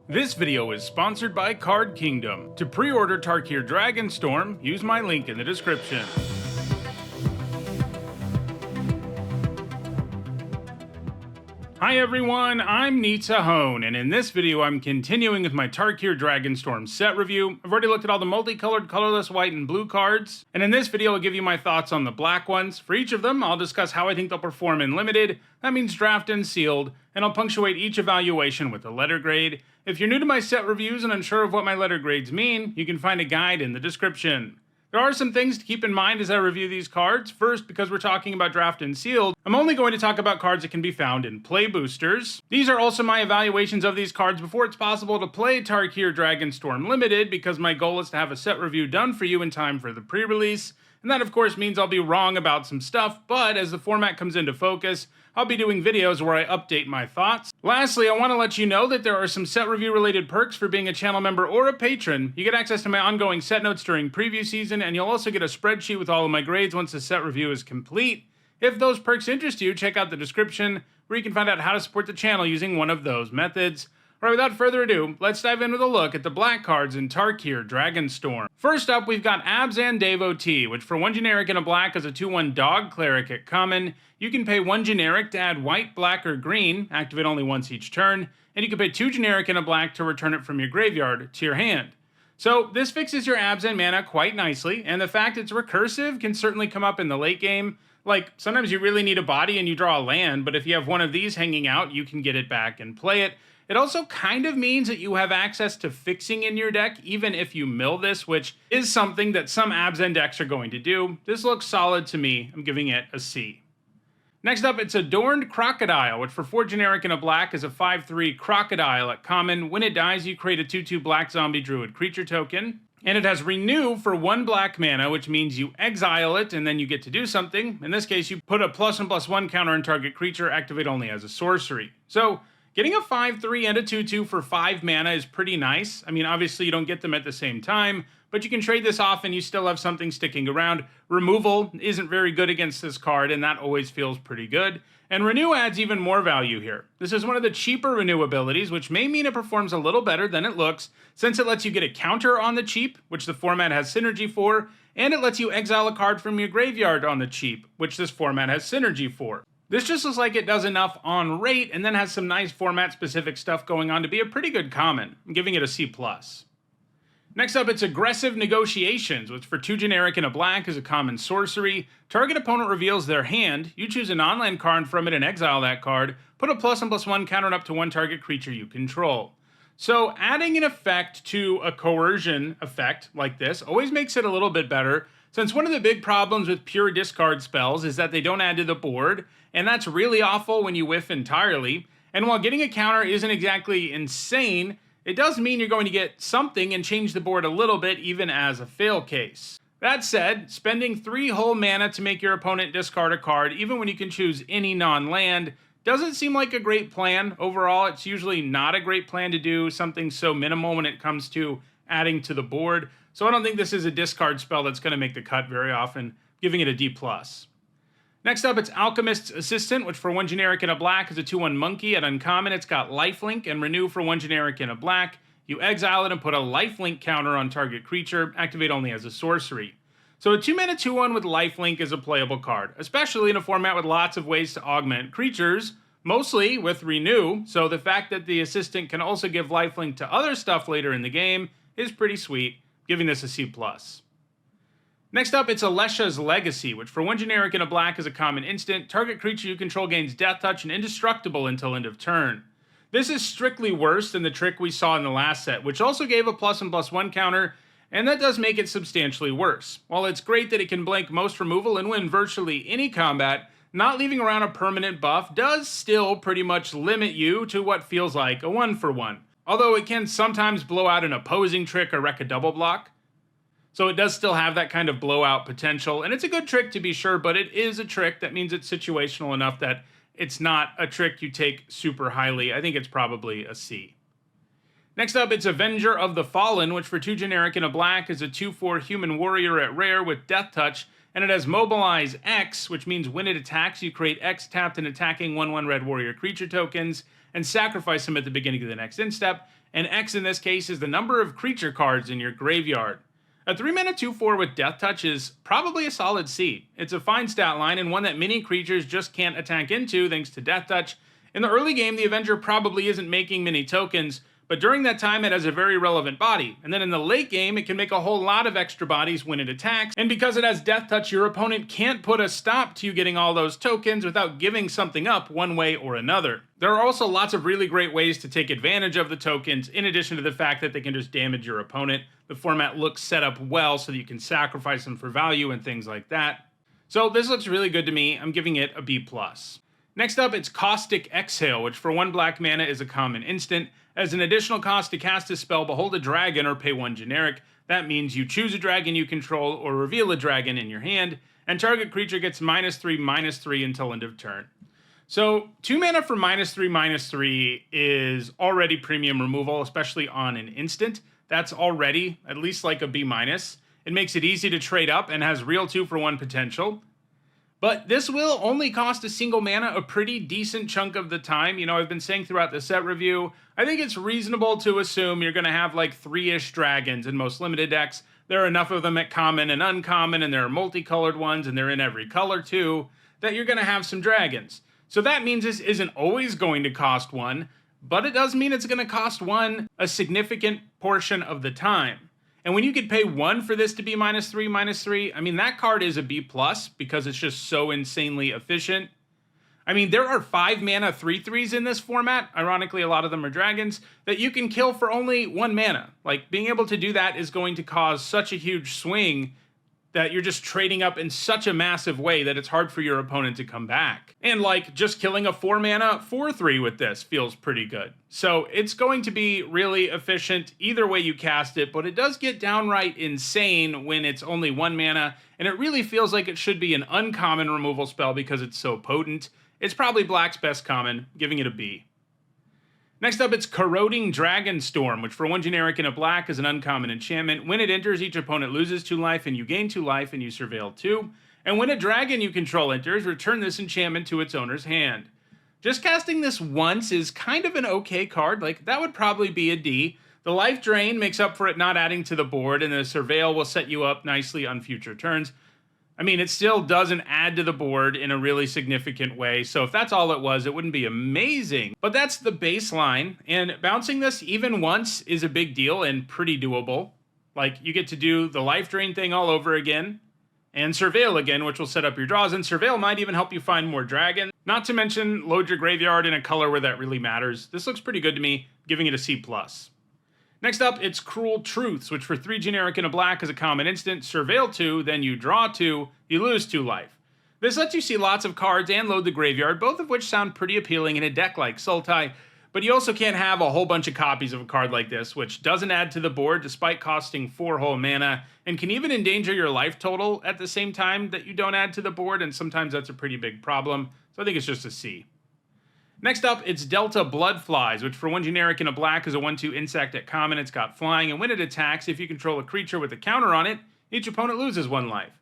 This video is sponsored by Card Kingdom. To pre-order Tarkir Dragonstorm, use my link in the description. Hi everyone, I'm Hone, and in this video I'm continuing with my Tarkir Dragonstorm set review. I've already looked at all the multicolored, colorless, white, and blue cards, and in this video I'll give you my thoughts on the black ones. For each of them, I'll discuss how I think they'll perform in Limited, that means Draft and Sealed, and I'll punctuate each evaluation with a letter grade. If you're new to my set reviews and unsure of what my letter grades mean, you can find a guide in the description. There are some things to keep in mind as I review these cards. First, because we're talking about Draft and Sealed, I'm only going to talk about cards that can be found in play boosters. These are also my evaluations of these cards before it's possible to play Tarkir Dragonstorm Limited, because my goal is to have a set review done for you in time for the pre-release. And that of course means I'll be wrong about some stuff, but as the format comes into focus, I'll be doing videos where I update my thoughts. Lastly, I want to let you know that there are some set review related perks for being a channel member or a patron. You get access to my ongoing set notes during preview season, and you'll also get a spreadsheet with all of my grades once the set review is complete. If those perks interest you, check out the description where you can find out how to support the channel using one of those methods. Alright, without further ado, let's dive in with a look at the black cards in Tarkir Dragonstorm. First up, we've got Abzan Devotee, which for 1 generic and a black is a 2/1 dog cleric at common. You can pay 1 generic to add white, black, or green, activate only once each turn, and you can pay 2 generic and a black to return it from your graveyard to your hand. So this fixes your Abzan mana quite nicely, and the fact it's recursive can certainly come up in the late game. Like, sometimes you really need a body and you draw a land, but if you have one of these hanging out, you can get it back and play it. It also kind of means that you have access to fixing in your deck, even if you mill this, which is something that some Abzan decks are going to do. This looks solid to me. I'm giving it a C. Next up, it's Adorned Crocodile, which for 4 generic and a black is a 5/3 crocodile at common. When it dies, you create a 2/2 black zombie druid creature token. And it has Renew for 1 black mana, which means you exile it and then you get to do something. In this case, you put a +1/+1 counter on target creature, activate only as a sorcery. So getting a 5/3 and a 2/2 for 5 mana is pretty nice. I mean, obviously you don't get them at the same time, but you can trade this off and you still have something sticking around. Removal isn't very good against this card, and that always feels pretty good. And Renew adds even more value here. This is one of the cheaper Renew abilities, which may mean it performs a little better than it looks, since it lets you get a counter on the cheap, which the format has synergy for, and it lets you exile a card from your graveyard on the cheap, which this format has synergy for. This just looks like it does enough on rate, and then has some nice format-specific stuff going on to be a pretty good common. I'm giving it a C+. Next up, it's Aggressive Negotiations, which for 2 generic and a black is a common sorcery. Target opponent reveals their hand, you choose a non-land card from it and exile that card, put a +1/+1 counter up to 1 target creature you control. So adding an effect to a coercion effect like this always makes it a little bit better, since one of the big problems with pure discard spells is that they don't add to the board, and that's really awful when you whiff entirely. And while getting a counter isn't exactly insane, it does mean you're going to get something and change the board a little bit, even as a fail case. That said, spending 3 whole mana to make your opponent discard a card, even when you can choose any non-land, doesn't seem like a great plan. Overall, it's usually not a great plan to do something so minimal when it comes to adding to the board. So I don't think this is a discard spell that's going to make the cut very often, giving it a D+. Next up, it's Alchemist's Assistant, which for 1 generic and a black is a 2/1 monkey at uncommon. It's got Lifelink and Renew for 1 generic and a black. You exile it and put a Lifelink counter on target creature, activate only as a sorcery. So a 2-mana 2/1 with Lifelink is a playable card, especially in a format with lots of ways to augment creatures, mostly with Renew, so the fact that the Assistant can also give Lifelink to other stuff later in the game is pretty sweet, giving this a C+. Next up, it's Alesha's Legacy, which for 1 generic and a black is a common instant. Target creature you control gains Death Touch and Indestructible until end of turn. This is strictly worse than the trick we saw in the last set, which also gave a +1/+1 counter, and that does make it substantially worse. While it's great that it can blank most removal and win virtually any combat, not leaving around a permanent buff does still pretty much limit you to what feels like a 1-for-1. Although it can sometimes blow out an opposing trick or wreck a double block. So it does still have that kind of blowout potential, and it's a good trick to be sure, but it is a trick. That means it's situational enough that it's not a trick you take super highly. I think it's probably a C. Next up, it's Avenger of the Fallen, which for 2 generic and a black is a 2/4 human warrior at rare with Death Touch, and it has Mobilize X, which means when it attacks, you create X tapped and attacking 1/1 red warrior creature tokens, and sacrifice them at the beginning of the next instep, and X in this case is the number of creature cards in your graveyard. A 3-mana 2/4 with Death Touch is probably a solid C. It's a fine stat line and one that many creatures just can't attack into thanks to Death Touch. In the early game, the Avenger probably isn't making many tokens, but during that time it has a very relevant body, and then in the late game it can make a whole lot of extra bodies when it attacks, and because it has Death Touch, your opponent can't put a stop to you getting all those tokens without giving something up one way or another. There are also lots of really great ways to take advantage of the tokens, in addition to the fact that they can just damage your opponent. The format looks set up well so that you can sacrifice them for value and things like that. So this looks really good to me. I'm giving it a B+. Next up, it's Caustic Exhale, which for 1 black mana is a common instant. As an additional cost to cast a spell, behold a dragon or pay 1 generic. That means you choose a dragon you control or reveal a dragon in your hand, and target creature gets -3/-3 until end of turn. So 2 mana for -3/-3 is already premium removal, especially on an instant. That's already at least like a B-. It makes it easy to trade up and has real 2-for-1 potential. But this will only cost a single mana a pretty decent chunk of the time. You know, I've been saying throughout the set review, I think it's reasonable to assume you're going to have like 3-ish dragons in most limited decks. There are enough of them at common and uncommon, and there are multicolored ones, and they're in every color too, that you're going to have some dragons. So that means this isn't always going to cost 1, but it does mean it's going to cost 1 a significant portion of the time. And when you could pay 1 for this to be -3/-3, I mean, that card is a B+ because it's just so insanely efficient. I mean, there are 5 mana 3/3s in this format, ironically a lot of them are dragons, that you can kill for only 1 mana. Like, being able to do that is going to cause such a huge swing that you're just trading up in such a massive way that it's hard for your opponent to come back. And like, just killing a 4 mana 4/3 with this feels pretty good. So it's going to be really efficient either way you cast it, but it does get downright insane when it's only 1 mana, and it really feels like it should be an uncommon removal spell because it's so potent. It's probably Black's best common, giving it a B. Next up, it's Corroding Dragonstorm, which for 1 generic and a black is an uncommon enchantment. When it enters, each opponent loses 2 life, and you gain 2 life, and you surveil 2. And when a dragon you control enters, return this enchantment to its owner's hand. Just casting this once is kind of an okay card. Like, that would probably be a D. The life drain makes up for it not adding to the board, and the surveil will set you up nicely on future turns. I mean, it still doesn't add to the board in a really significant way, so if that's all it was, it wouldn't be amazing. But that's the baseline, and bouncing this even once is a big deal and pretty doable. Like, you get to do the life drain thing all over again, and surveil again, which will set up your draws, and surveil might even help you find more dragons. Not to mention, load your graveyard in a color where that really matters. This looks pretty good to me, giving it a C+. Next up, it's Cruel Truths, which for 3 generic and a black is a common instant. Surveil 2, then you draw 2, you lose 2 life. This lets you see lots of cards and load the graveyard, both of which sound pretty appealing in a deck like Sultai, but you also can't have a whole bunch of copies of a card like this, which doesn't add to the board despite costing 4 whole mana, and can even endanger your life total at the same time that you don't add to the board, and sometimes that's a pretty big problem, so I think it's just a C. Next up, it's Delta Bloodflies, which for 1 generic and a black is a 1/2 insect at common. It's got flying, and when it attacks, if you control a creature with a counter on it, each opponent loses 1 life.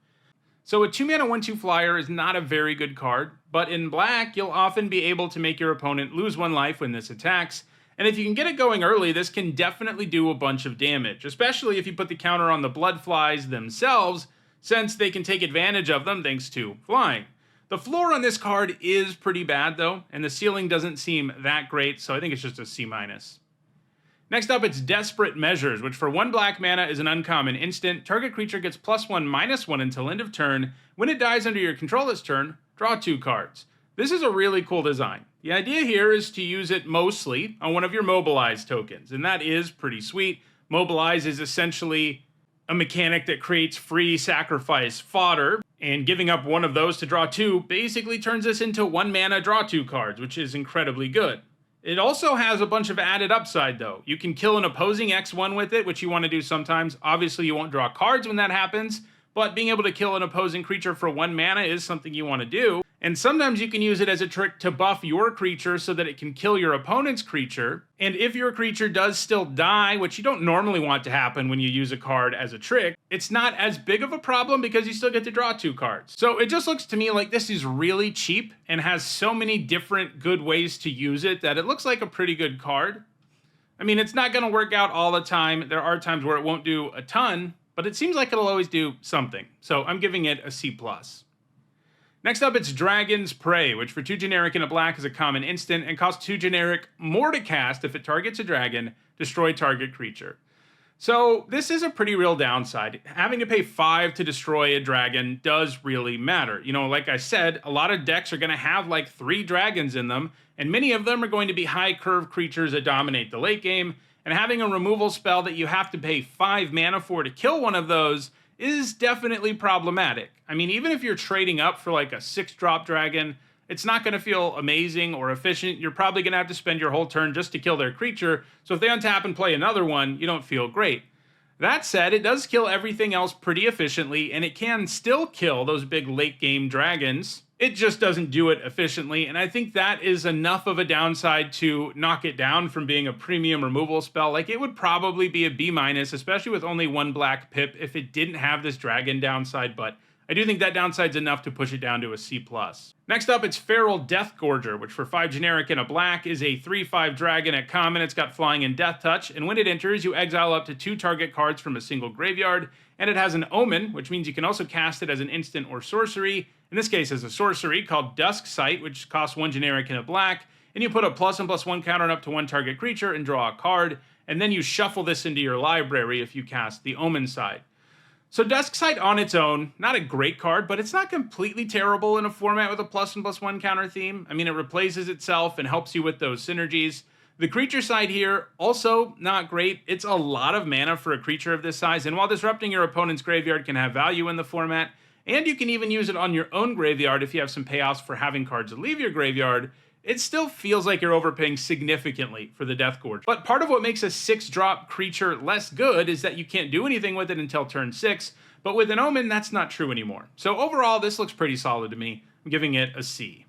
So a 2 mana 1/2 flyer is not a very good card, but in black, you'll often be able to make your opponent lose 1 life when this attacks, and if you can get it going early, this can definitely do a bunch of damage, especially if you put the counter on the Bloodflies themselves, since they can take advantage of them thanks to flying. The floor on this card is pretty bad, though, and the ceiling doesn't seem that great, so I think it's just a C-. Next up, it's Desperate Measures, which for 1 black mana is an uncommon instant. Target creature gets +1/-1 until end of turn. When it dies under your controller's turn, draw 2 cards. This is a really cool design. The idea here is to use it mostly on one of your Mobilize tokens, and that is pretty sweet. Mobilize is essentially a mechanic that creates free sacrifice fodder, and giving up one of those to draw 2 basically turns this into 1 mana draw 2 cards, which is incredibly good. It also has a bunch of added upside, though. You can kill an opposing X1 with it, which you want to do sometimes. Obviously, you won't draw cards when that happens, but being able to kill an opposing creature for 1 mana is something you want to do. And sometimes you can use it as a trick to buff your creature so that it can kill your opponent's creature. And if your creature does still die, which you don't normally want to happen when you use a card as a trick, it's not as big of a problem because you still get to draw 2 cards. So it just looks to me like this is really cheap and has so many different good ways to use it that it looks like a pretty good card. I mean, it's not going to work out all the time. There are times where it won't do a ton, but it seems like it'll always do something. So I'm giving it a C+. Next up, it's Dragon's Prey, which for 2 generic and a black is a common instant and costs 2 generic more to cast if it targets a dragon, destroy target creature. So this is a pretty real downside. Having to pay 5 to destroy a dragon does really matter. You know, like I said, a lot of decks are going to have like 3 dragons in them, and many of them are going to be high curve creatures that dominate the late game, and having a removal spell that you have to pay 5 mana for to kill one of those is definitely problematic. I mean, even if you're trading up for like a 6-drop dragon, it's not going to feel amazing or efficient. You're probably going to have to spend your whole turn just to kill their creature, so if they untap and play another one, you don't feel great. That said, it does kill everything else pretty efficiently, and it can still kill those big late-game dragons. It just doesn't do it efficiently, and I think that is enough of a downside to knock it down from being a premium removal spell. Like, it would probably be a B-, especially with only 1 black pip if it didn't have this dragon downside, but I do think that downside's enough to push it down to a C+. Next up, it's Feral Deathgorger, which for 5 generic and a black is a 3/5 dragon at common. It's got flying and death touch, and when it enters, you exile up to 2 target cards from a single graveyard, and it has an omen, which means you can also cast it as an instant or sorcery. In this case, as a sorcery called Dusk Sight, which costs 1 generic and a black, and you put a +1/+1 counter on up to 1 target creature and draw a card, and then you shuffle this into your library if you cast the omen side. So Dusk Sight on its own, not a great card, but it's not completely terrible in a format with a +1/+1 counter theme. I mean, it replaces itself and helps you with those synergies. The creature side here, also not great. It's a lot of mana for a creature of this size, and while disrupting your opponent's graveyard can have value in the format, and you can even use it on your own graveyard if you have some payoffs for having cards leave your graveyard, it still feels like you're overpaying significantly for the Deathgorger. But part of what makes a 6-drop creature less good is that you can't do anything with it until turn 6, but with an Omen, that's not true anymore. So overall, this looks pretty solid to me. I'm giving it a C.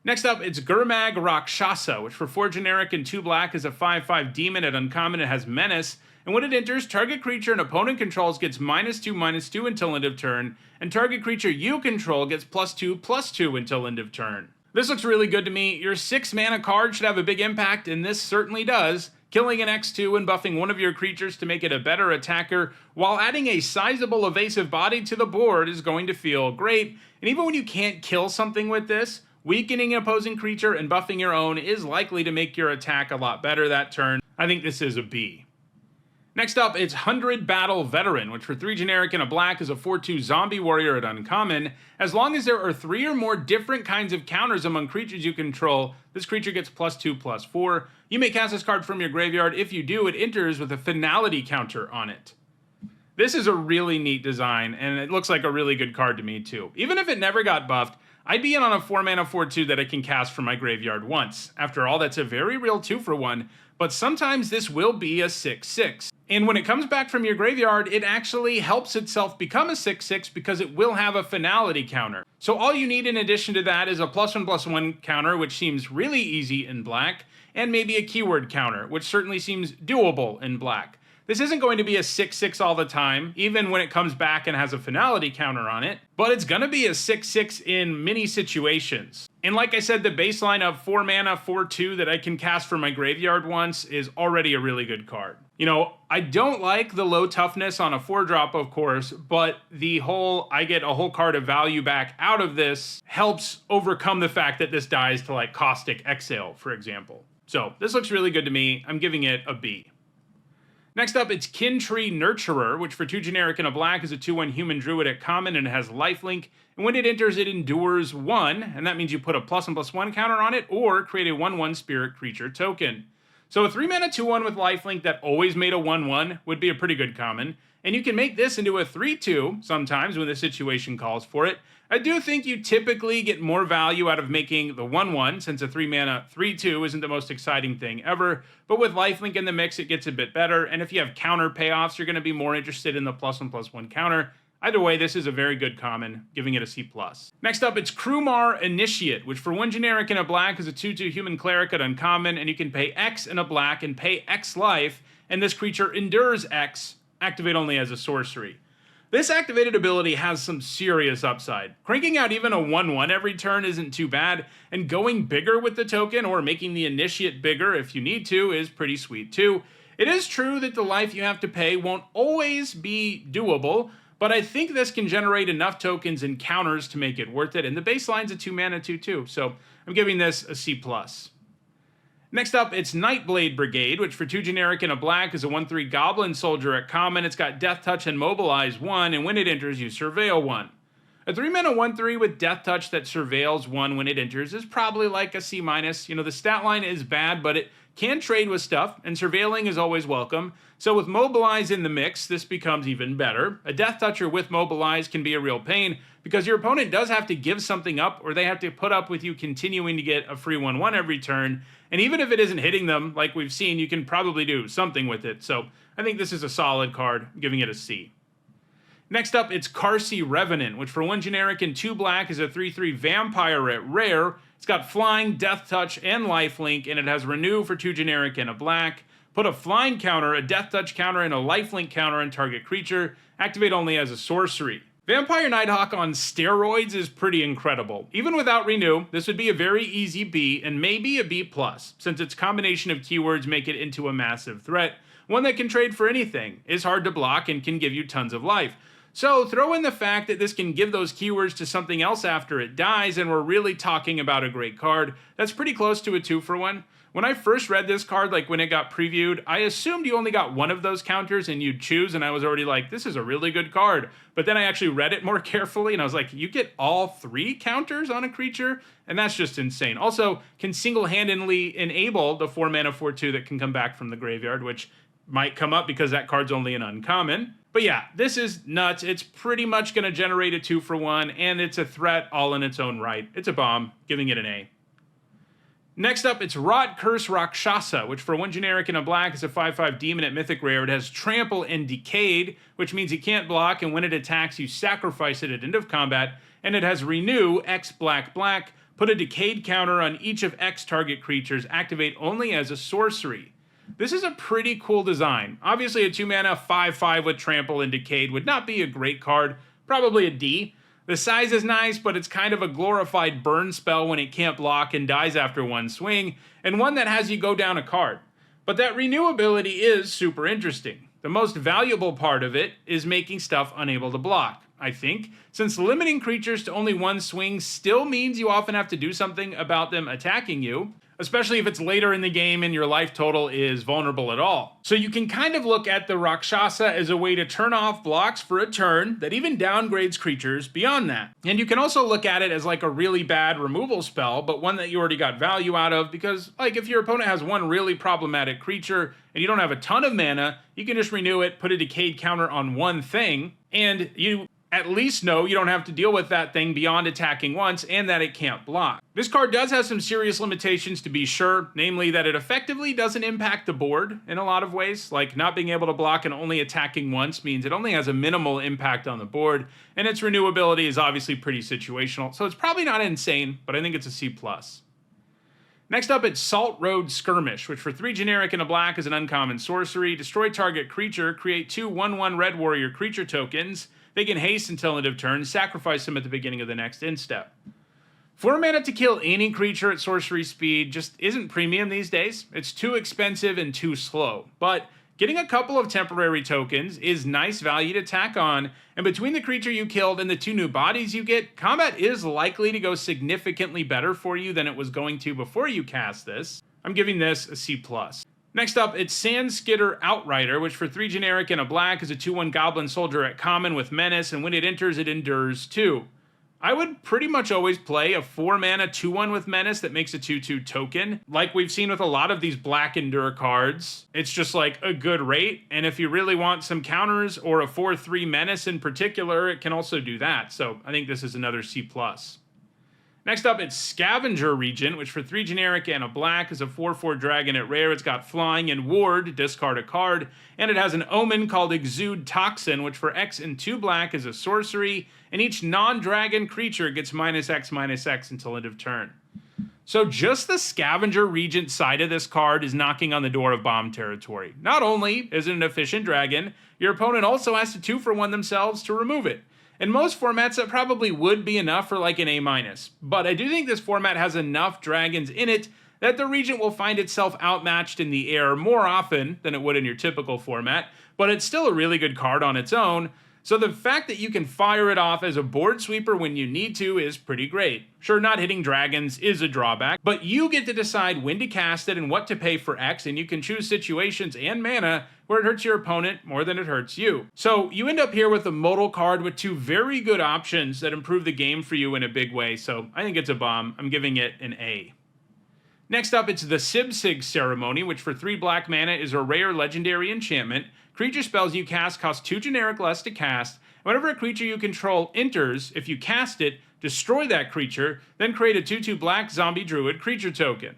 Next up, it's Gurmag Rakshasa, which for 4 generic and 2 black is a 5/5 demon at uncommon. It has menace, and when it enters, target creature an opponent controls gets -2/-2 until end of turn, and target creature you control gets +2/+2 until end of turn. This looks really good to me. Your 6 mana card should have a big impact, and this certainly does. Killing an X2 and buffing one of your creatures to make it a better attacker, while adding a sizable evasive body to the board is going to feel great. And even when you can't kill something with this, weakening an opposing creature and buffing your own is likely to make your attack a lot better that turn. I think this is a B. Next up, it's 100 Battle Veteran, which for 3 generic and a black is a 4/2 zombie warrior at uncommon. As long as there are 3 or more different kinds of counters among creatures you control, this creature gets +2/+4. You may cast this card from your graveyard. If you do, it enters with a finality counter on it. This is a really neat design, and it looks like a really good card to me too. Even if it never got buffed, I'd be in on a 4 mana 4/2 that I can cast from my graveyard once. After all, that's a very real 2-for-1, but sometimes this will be a 6/6. And when it comes back from your graveyard, it actually helps itself become a 6/6 because it will have a finality counter. So all you need in addition to that is a +1/+1 counter, which seems really easy in black, and maybe a keyword counter, which certainly seems doable in black. This isn't going to be a 6/6 all the time, even when it comes back and has a finality counter on it, but it's gonna be a 6/6 in many situations. And like I said, the baseline of 4 mana 4/2 that I can cast from my graveyard once is already a really good card. You know, I don't like the low toughness on a 4-drop, of course, but the whole I get a whole card of value back out of this helps overcome the fact that this dies to like Caustic Exhale, for example. So this looks really good to me. I'm giving it a B. Next up, it's Kintree Nurturer, which for 2 generic and a black is a 2/1 human druid at common, and it has lifelink. And when it enters, it endures 1, and that means you put a +1/+1 counter on it, or create a 1/1 spirit creature token. So a 3 mana 2/1 with lifelink that always made a 1/1 would be a pretty good common, and you can make this into a 3/2 sometimes when the situation calls for it. I do think you typically get more value out of making the 1/1, since a 3 mana 3/2 isn't the most exciting thing ever, but with lifelink in the mix, it gets a bit better, and if you have counter payoffs, you're going to be more interested in the +1/+1 counter. Either way, this is a very good common, giving it a C+. Next up, it's Krumar Initiate, which for 1 generic and a black is a 2/2 human cleric at uncommon, and you can pay X and a black and pay X life, and this creature endures X, activate only as a sorcery. This activated ability has some serious upside. Cranking out even a 1/1 every turn isn't too bad, and going bigger with the token, or making the Initiate bigger if you need to, is pretty sweet too. It is true that the life you have to pay won't always be doable, but I think this can generate enough tokens and counters to make it worth it, and the baseline's a 2 mana 2/2, so I'm giving this a C+. Next up, it's Nightblade Brigade, which for 2 generic and a black is a 1/3 Goblin Soldier at common. It's got Death Touch and Mobilize 1, and when it enters, you Surveil 1. A 3 mana 1/3 with Death Touch that surveils 1 when it enters is probably like a C-. You know, the stat line is bad, but it can trade with stuff, and surveilling is always welcome. So with Mobilize in the mix, this becomes even better. A Death Toucher with Mobilize can be a real pain, because your opponent does have to give something up, or they have to put up with you continuing to get a free 1/1 every turn, and even if it isn't hitting them, like we've seen, you can probably do something with it. So I think this is a solid card, giving it a C. Next up, it's Karsi Revenant, which for 1 generic and 2 black is a 3/3 vampire at rare. It's got flying, death touch, and lifelink, and it has renew for 2 generic and a black. Put a flying counter, a death touch counter, and a lifelink counter on target creature. Activate only as a sorcery. Vampire Nighthawk on steroids is pretty incredible. Even without renew, this would be a very easy B and maybe a B+, since its combination of keywords make it into a massive threat. One that can trade for anything, is hard to block, and can give you tons of life. So throw in the fact that this can give those keywords to something else after it dies, and we're really talking about a great card. That's pretty close to a 2-for-1. When I first read this card, like when it got previewed, I assumed you only got one of those counters and you'd choose, and I was already like, this is a really good card. But then I actually read it more carefully, and I was like, you get all 3 counters on a creature? And that's just insane. Also, can single-handedly enable the 4 mana 4/2 that can come back from the graveyard, which might come up because that card's only an uncommon. But yeah, this is nuts. It's pretty much going to generate a 2-for-1, and it's a threat all in its own right. It's a bomb, giving it an A. Next up, it's Rot Curse Rakshasa, which for 1 generic and a black is a 5/5 demon at mythic rare. It has Trample and Decayed, which means it can't block, and when it attacks, you sacrifice it at end of combat. And it has Renew, X black black. Put a Decayed counter on each of X target creatures. Activate only as a sorcery. This is a pretty cool design. Obviously, a 2 mana 5/5 with Trample and Decayed would not be a great card. Probably a D. The size is nice, but it's kind of a glorified burn spell when it can't block and dies after 1 swing, and one that has you go down a card. But that renew ability is super interesting. The most valuable part of it is making stuff unable to block, I think, since limiting creatures to only 1 swing still means you often have to do something about them attacking you, especially if it's later in the game and your life total is vulnerable at all. So you can kind of look at the Rakshasa as a way to turn off blocks for a turn that even downgrades creatures beyond that. And you can also look at it as like a really bad removal spell, but one that you already got value out of, because like if your opponent has one really problematic creature and you don't have a ton of mana, you can just renew it, put a Decayed counter on one thing, and you at least know you don't have to deal with that thing beyond attacking once, and that it can't block. This card does have some serious limitations to be sure, namely that it effectively doesn't impact the board in a lot of ways, like not being able to block and only attacking once means it only has a minimal impact on the board, and its renewability is obviously pretty situational, so it's probably not insane, but I think it's a C+. Next up, it's Salt Road Skirmish, which for 3 generic and a black is an uncommon sorcery. Destroy target creature, create 2 1/1 red warrior creature tokens. They can haste until end of turn, sacrifice them at the beginning of the next end step. 4 mana to kill any creature at sorcery speed just isn't premium these days. It's too expensive and too slow. But getting a couple of temporary tokens is nice value to tack on, and between the creature you killed and the 2 new bodies you get, combat is likely to go significantly better for you than it was going to before you cast this. I'm giving this a C+. Next up, it's Sandskidder Outrider, which for 3 generic and a black is a 2/1 Goblin Soldier at common with Menace, and when it enters, it endures 2. I would pretty much always play a 4 mana 2/1 with Menace that makes a 2/2 token. Like we've seen with a lot of these black Endure cards, it's just like a good rate, and if you really want some counters or a 4/3 Menace in particular, it can also do that, so I think this is another C+. Next up, it's Scavenger Regent, which for 3 generic and a black is a 4/4 dragon at rare. It's got flying and ward, discard a card, and it has an omen called Exude Toxin, which for X and 2 black is a sorcery, and each non-dragon creature gets -X/-X until end of turn. So just the Scavenger Regent side of this card is knocking on the door of bomb territory. Not only is it an efficient dragon, your opponent also has to 2-for-1 themselves to remove it. In most formats, that probably would be enough for like an A-, but I do think this format has enough dragons in it that the Regent will find itself outmatched in the air more often than it would in your typical format, but it's still a really good card on its own, so the fact that you can fire it off as a board sweeper when you need to is pretty great. Sure, not hitting dragons is a drawback, but you get to decide when to cast it and what to pay for X, and you can choose situations and mana where it hurts your opponent more than it hurts you. So you end up here with a modal card with 2 very good options that improve the game for you in a big way, so I think it's a bomb. I'm giving it an A. Next up, it's the Sib-Sig Ceremony, which for 3 black mana is a rare legendary enchantment. Creature spells you cast cost 2 generic less to cast. Whenever a creature you control enters, if you cast it, destroy that creature, then create a 2/2 black zombie druid creature token.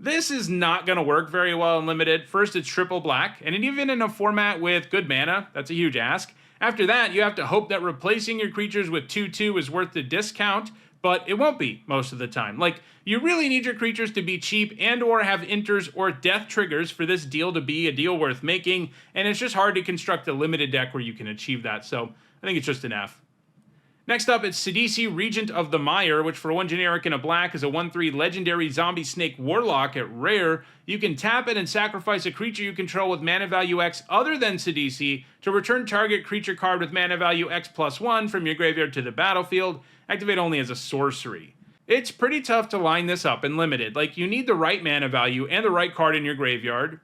This is not going to work very well in Limited. First, it's triple black, and even in a format with good mana, that's a huge ask. After that, you have to hope that replacing your creatures with 2/2 is worth the discount, but it won't be most of the time. Like, you really need your creatures to be cheap and or have enters or death triggers for this deal to be a deal worth making, and it's just hard to construct a limited deck where you can achieve that, so I think it's just an F. Next up, it's Sidisi Regent of the Mire, which for 1 generic and a black is a 1/3 legendary zombie snake warlock at rare. You can tap it and sacrifice a creature you control with mana value X other than Sidisi to return target creature card with mana value X+1 from your graveyard to the battlefield. Activate only as a sorcery. It's pretty tough to line this up in Limited. Like, you need the right mana value and the right card in your graveyard,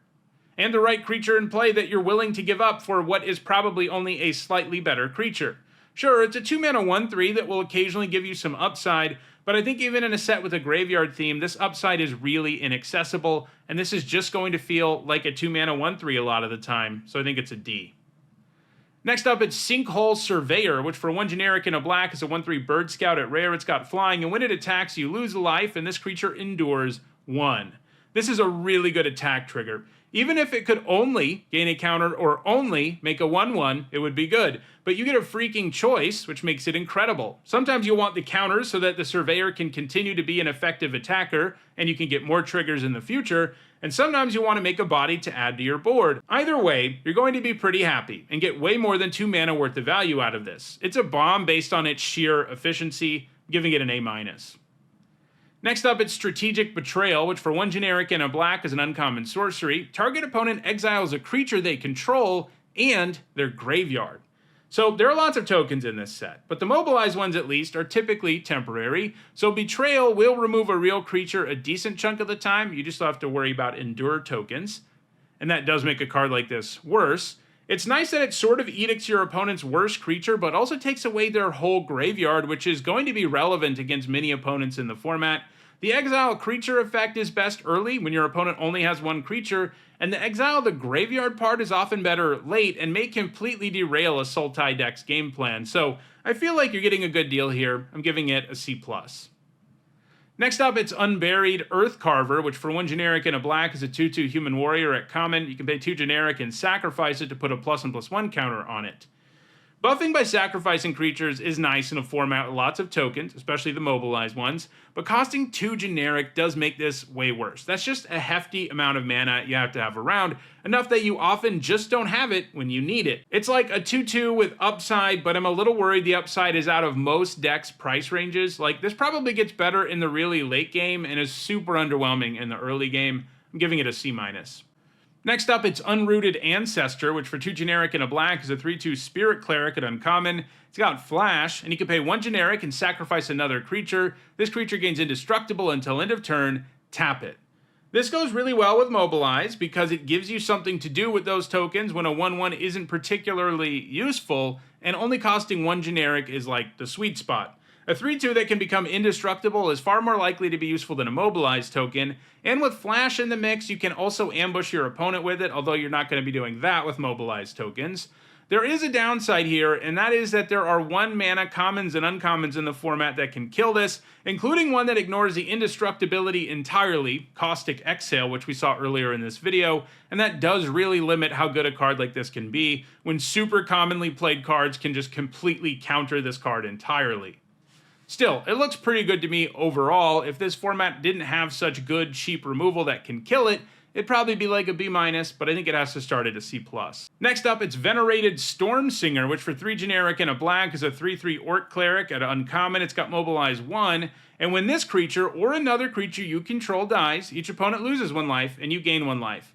and the right creature in play that you're willing to give up for what is probably only a slightly better creature. Sure, it's a 2-mana 1/3 that will occasionally give you some upside, but I think even in a set with a graveyard theme, this upside is really inaccessible, and this is just going to feel like a 2-mana 1/3 a lot of the time, so I think it's a D. Next up, it's Sinkhole Surveyor, which for 1 generic and a black is a 1/3 bird scout at rare. It's got flying, and when it attacks, you lose a life, and this creature endures 1. This is a really good attack trigger. Even if it could only gain a counter or only make a 1/1, it would be good. But you get a freaking choice, which makes it incredible. Sometimes you want the counters so that the Surveyor can continue to be an effective attacker, and you can get more triggers in the future, and sometimes you want to make a body to add to your board. Either way, you're going to be pretty happy, and get way more than 2 mana worth of value out of this. It's a bomb based on its sheer efficiency, giving it an A-. Next up, it's Strategic Betrayal, which for 1 generic and a black is an uncommon sorcery. Target opponent exiles a creature they control and their graveyard. So there are lots of tokens in this set, but the mobilized ones at least are typically temporary, so Betrayal will remove a real creature a decent chunk of the time. You just have to worry about Endure tokens, and that does make a card like this worse. It's nice that it sort of edicts your opponent's worst creature, but also takes away their whole graveyard, which is going to be relevant against many opponents in the format. The exile creature effect is best early when your opponent only has 1 creature, and the exile the graveyard part is often better late and may completely derail a Sultai deck's game plan. So I feel like you're getting a good deal here. I'm giving it a C+. Next up, it's Unburied Earthcarver, which for 1 generic and a black is a 2/2 human warrior at common. You can pay 2 generic and sacrifice it to put a +1/+1 counter on it. Buffing by sacrificing creatures is nice in a format with lots of tokens, especially the mobilized ones, but costing 2 generic does make this way worse. That's just a hefty amount of mana you have to have around, enough that you often just don't have it when you need it. It's like a 2/2 with upside, but I'm a little worried the upside is out of most decks' price ranges. Like, this probably gets better in the really late game and is super underwhelming in the early game. I'm giving it a C-. Next up, it's Unrooted Ancestor, which for 2 generic and a black is a 3/2 Spirit Cleric at uncommon. It's got flash, and you can pay 1 generic and sacrifice another creature. This creature gains indestructible until end of turn. Tap it. This goes really well with Mobilize because it gives you something to do with those tokens when a 1/1 isn't particularly useful, and only costing 1 generic is like the sweet spot. A 3/2 that can become indestructible is far more likely to be useful than a mobilized token, and with flash in the mix, you can also ambush your opponent with it, although you're not going to be doing that with mobilized tokens. There is a downside here, and that is that there are 1 mana commons and uncommons in the format that can kill this, including one that ignores the indestructibility entirely, Caustic Exhale, which we saw earlier in this video, and that does really limit how good a card like this can be, when super commonly played cards can just completely counter this card entirely. Still, it looks pretty good to me overall. If this format didn't have such good, cheap removal that can kill it, it'd probably be like a B-, but I think it has to start at a C+. Next up, it's Venerated Stormsinger, which for 3 generic and a black is a 3/3 Orc Cleric. At uncommon, it's got Mobilize 1, and when this creature or another creature you control dies, each opponent loses 1 life, and you gain 1 life.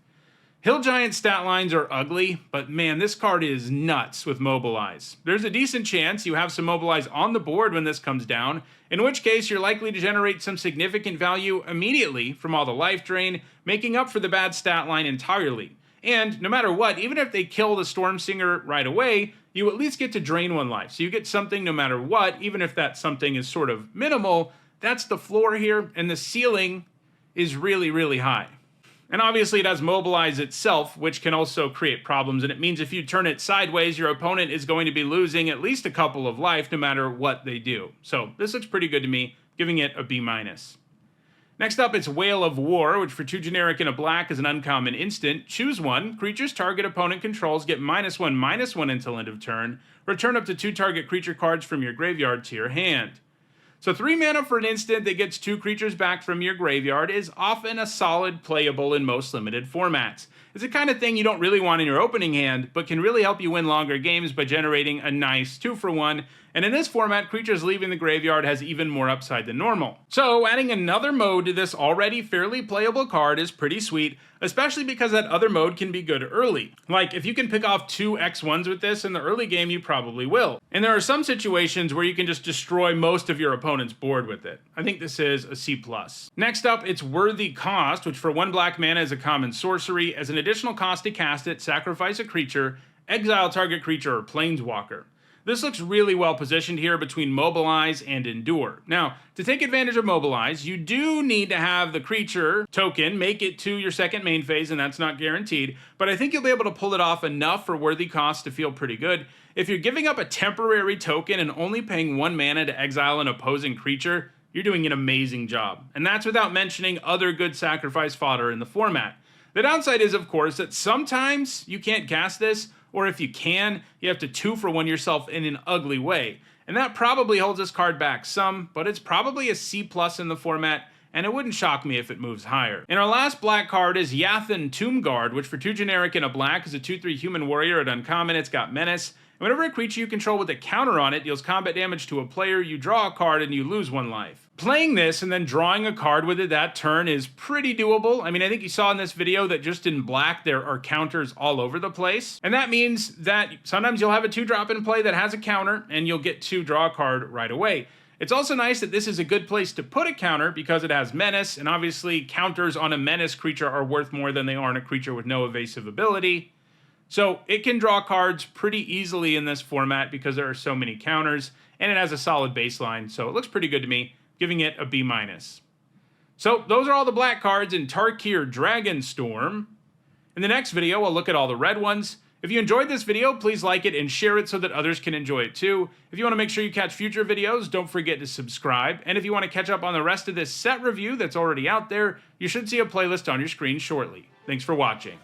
Hill Giant stat lines are ugly, but man, this card is nuts with Mobilize. There's a decent chance you have some Mobilize on the board when this comes down, in which case you're likely to generate some significant value immediately from all the life drain, making up for the bad stat line entirely. And no matter what, even if they kill the Stormsinger right away, you at least get to drain 1 life. So you get something no matter what, even if that something is sort of minimal. That's the floor here, and the ceiling is really, really high. And obviously it has Mobilize itself, which can also create problems, and it means if you turn it sideways, your opponent is going to be losing at least a couple of life no matter what they do. So this looks pretty good to me, giving it a B-. Next up, it's Whale of War, which for 2 generic and a black is an uncommon instant. Choose 1. Creatures target opponent controls get -1/-1 until end of turn. Return up to 2 target creature cards from your graveyard to your hand. So 3 mana for an instant that gets 2 creatures back from your graveyard is often a solid playable in most limited formats. It's the kind of thing you don't really want in your opening hand, but can really help you win longer games by generating a nice 2-for-1, and in this format, creatures leaving the graveyard has even more upside than normal. So adding another mode to this already fairly playable card is pretty sweet, especially because that other mode can be good early. Like, if you can pick off 2 X1s with this in the early game, you probably will. And there are some situations where you can just destroy most of your opponent's board with it. I think this is a C+. Next up, it's Worthy Cost, which for 1 black mana is a common sorcery. As an additional cost to cast it, sacrifice a creature, exile target creature or planeswalker. This looks really well positioned here between Mobilize and Endure. Now, to take advantage of Mobilize, you do need to have the creature token make it to your second main phase, and that's not guaranteed, but I think you'll be able to pull it off enough for Worthy Cost to feel pretty good. If you're giving up a temporary token and only paying 1 mana to exile an opposing creature, you're doing an amazing job. And that's without mentioning other good sacrifice fodder in the format. The downside is, of course, that sometimes you can't cast this, or if you can, you have to 2-for-1 yourself in an ugly way. And that probably holds this card back some, but it's probably a C+ in the format, and it wouldn't shock me if it moves higher. And our last black card is Yathen Tombguard, which for 2 generic and a black is a 2/3 human warrior at uncommon. It's got Menace, and whenever a creature you control with a counter on it deals combat damage to a player, you draw a card and you lose 1 life. Playing this and then drawing a card with it that turn is pretty doable. I mean, I think you saw in this video that just in black there are counters all over the place. And that means that sometimes you'll have a 2-drop in play that has a counter and you'll get to draw a card right away. It's also nice that this is a good place to put a counter because it has Menace, and obviously counters on a Menace creature are worth more than they are on a creature with no evasive ability. So it can draw cards pretty easily in this format because there are so many counters, and it has a solid baseline, so it looks pretty good to me, giving it a B-. So those are all the black cards in Tarkir Dragonstorm. In the next video, I'll look at all the red ones. If you enjoyed this video, please like it and share it so that others can enjoy it too. If you want to make sure you catch future videos, don't forget to subscribe. And if you want to catch up on the rest of this set review that's already out there, you should see a playlist on your screen shortly. Thanks for watching.